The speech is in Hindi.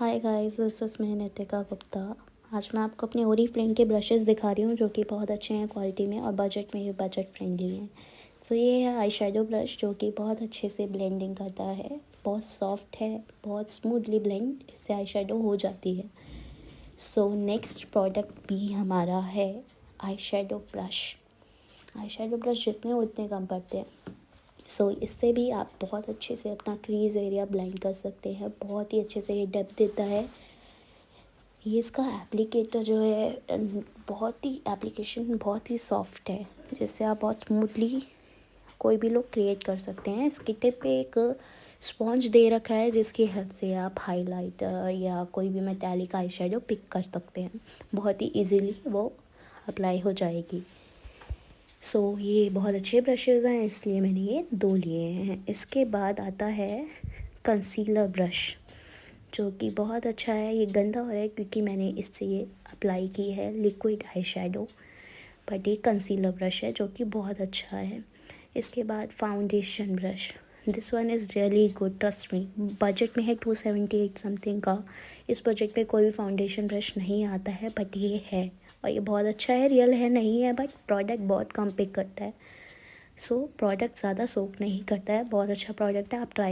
हाय गाइस, दिस इज़ मैं नितिका गुप्ता। आज मैं आपको अपने ओरीफ्लेम के ब्रशेस दिखा रही हूँ जो कि बहुत अच्छे हैं क्वालिटी में और बजट में बजट फ्रेंडली हैं। सो ये है आई शेडो ब्रश जो कि बहुत अच्छे से ब्लेंडिंग करता है, बहुत सॉफ्ट है, बहुत स्मूथली ब्लेंड इससे आई शेडो हो जाती है। सो नेक्स्ट प्रोडक्ट भी हमारा है eye shadow brush. Eye shadow brush जितने उतने कम पड़ते हैं। इससे भी आप बहुत अच्छे से अपना क्रीज एरिया ब्लेंड कर सकते हैं। बहुत ही अच्छे से ये डेप्थ देता है। ये इसका एप्लीकेटर जो है एप्लीकेशन बहुत ही सॉफ्ट है, जिससे आप बहुत स्मूथली कोई भी लोग क्रिएट कर सकते हैं। इसकी टिप पे एक स्पॉन्ज दे रखा है जिसकी हेल्प से आप हाइलाइटर या कोई भी मेटालिक आई शेडो पिक कर सकते हैं। बहुत ही इजीली वो अप्लाई हो जाएगी। ये बहुत अच्छे ब्रशेज़ हैं, इसलिए मैंने ये 2 लिए हैं। इसके बाद आता है कंसीलर ब्रश, जो कि बहुत अच्छा है। ये गंदा हो रहा है क्योंकि मैंने इससे ये अप्लाई की है लिक्विड आई शेडो, बट ये कंसीलर ब्रश है जो कि बहुत अच्छा है। इसके बाद foundation brush, this one is really good, trust me. Budget में है 278 समथिंग का। इस बजट में कोई भी फाउंडेशन ब्रश नहीं आता है, बट ये है और ये बहुत अच्छा है। रियल है नहीं है, बट प्रोडक्ट बहुत कम पिक करता है। प्रोडक्ट ज़्यादा सोक नहीं करता है। बहुत अच्छा प्रोडक्ट है, आप ट्राई